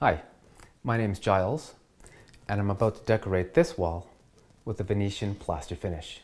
Hi, my name is Giles, and I'm about to decorate this wall with a Venetian plaster finish.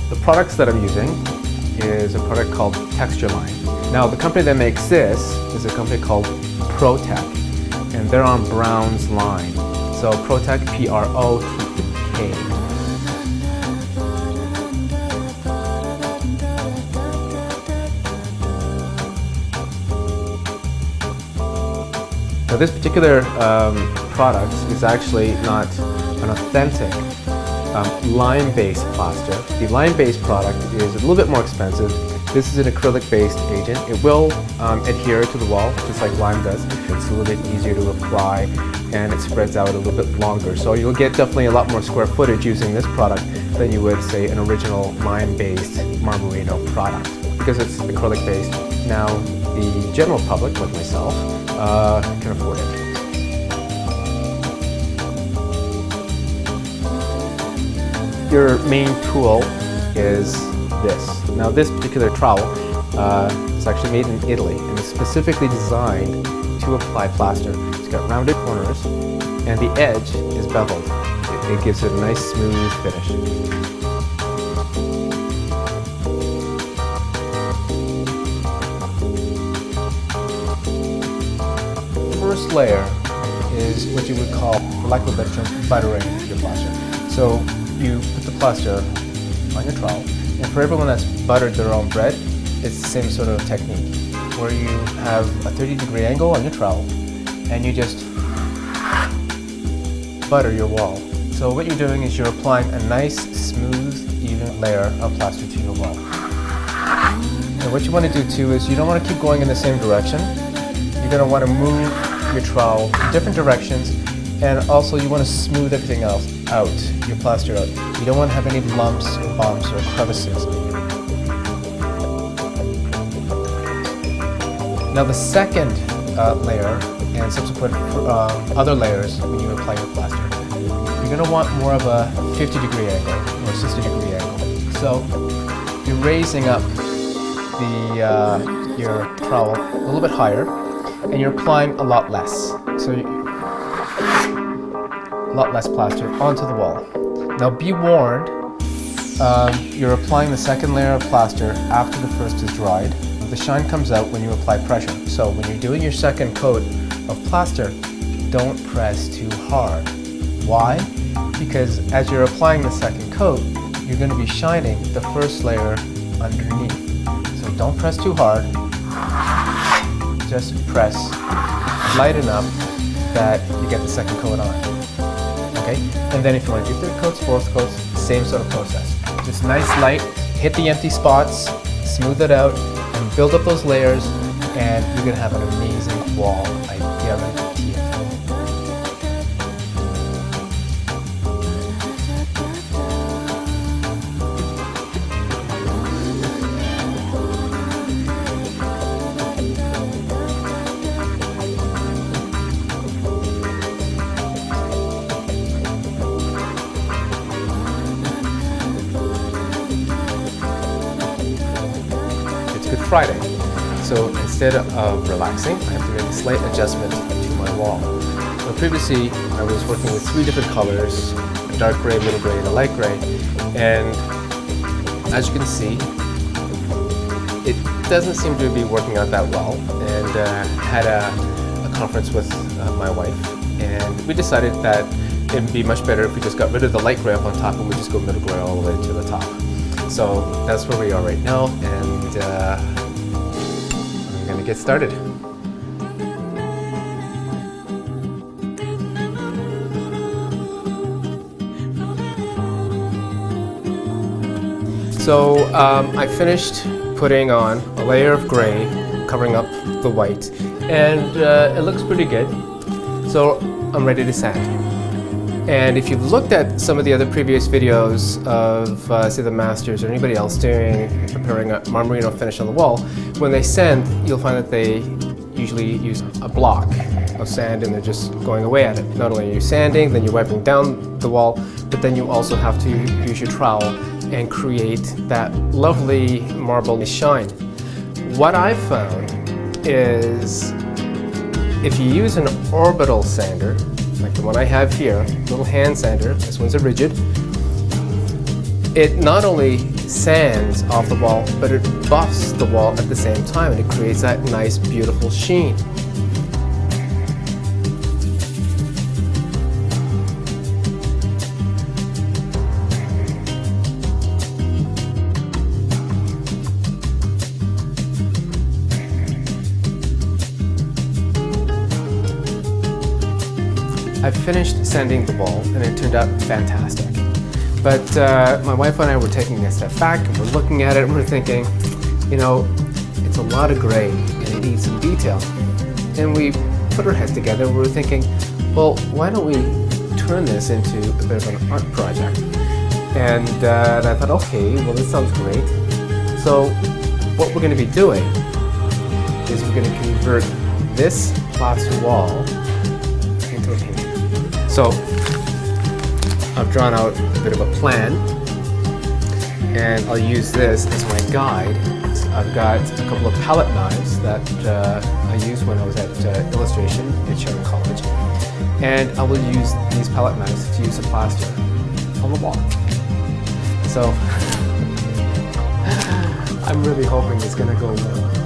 The products that I'm using is a product called Texture Line. Now the company that makes this is a company called Protec, and they're on Brown's line. So Protec, P-R-O-T-E-K. Now this particular product is actually not an authentic lime-based plaster. The lime-based product is a little bit more expensive. This is an acrylic-based agent. It will adhere to the wall, just like lime does. It's a little bit easier to apply, and it spreads out a little bit longer. So you'll get definitely a lot more square footage using this product than you would, say, an original lime-based Marmorino product, because it's acrylic-based. Now, the general public, like myself, can afford it. Your main tool is this. Now this particular trowel is actually made in Italy and is specifically designed to apply plaster. It's got rounded corners and the edge is beveled. It gives it a nice smooth finish. First layer is what you would call, for lack of a better term, buttering your plaster. So you put the plaster on your trowel, and for everyone that's buttered their own bread, it's the same sort of technique, where you have a 30-degree angle on your trowel, and you just butter your wall. So what you're doing is you're applying a nice, smooth, even layer of plaster to your wall. And what you want to do too is you don't want to keep going in the same direction. You're going to want to move your trowel in different directions, and also you want to smooth everything else out, your plaster out. You don't want to have any lumps or bumps or crevices. Now the second layer and subsequent other layers when you apply your plaster, you're going to want more of a 50-degree angle or 60-degree angle. So you're raising up your trowel a little bit higher, and you're applying a lot less. So a lot less plaster onto the wall. Now be warned, you're applying the second layer of plaster after the first is dried. The shine comes out when you apply pressure. So when you're doing your second coat of plaster, don't press too hard. Why? Because as you're applying the second coat, you're going to be shining the first layer underneath. So don't press too hard. Just press light enough that you get the second coat on. Okay? And then if you want to do third coats, fourth coats, same sort of process. Just nice light, hit the empty spots, smooth it out, and build up those layers, and you're going to have an amazing wall, I guarantee it. Good Friday. So instead of relaxing, I have to make a slight adjustment to my wall. Now previously, I was working with 3 different colors, a dark gray, middle gray, and a light gray. And as you can see, it doesn't seem to be working out that well. And had a conference with my wife, and we decided that it'd be much better if we just got rid of the light gray up on top and we just go middle gray all the way to the top. So that's where we are right now, and I'm gonna get started. So I finished putting on a layer of gray covering up the white, and it looks pretty good. So I'm ready to sand. And if you've looked at some of the other previous videos of say the masters or anybody else preparing a Marmorino finish on the wall, when they sand, you'll find that they usually use a block of sand and they're just going away at it. Not only are you sanding, then you're wiping down the wall, but then you also have to use your trowel and create that lovely marble shine. What I've found is if you use an orbital sander, like the one I have here, little hand sander, this one's a rigid, it not only sands off the wall, but it buffs the wall at the same time, and it creates that nice, beautiful sheen. I finished sanding the wall and it turned out fantastic. But my wife and I were taking a step back and we're looking at it and we're thinking, you know, it's a lot of gray and it needs some detail. And we put our heads together and we were thinking, well, why don't we turn this into a bit of an art project? And I thought, okay, well, this sounds great. So what we're going to be doing is we're going to convert this plaster wall into a painting. So I've drawn out a bit of a plan, and I'll use this as my guide. I've got a couple of palette knives that I used when I was at illustration at Sharon College, and I will use these palette knives to use a plaster on the wall. So I'm really hoping it's going to go well.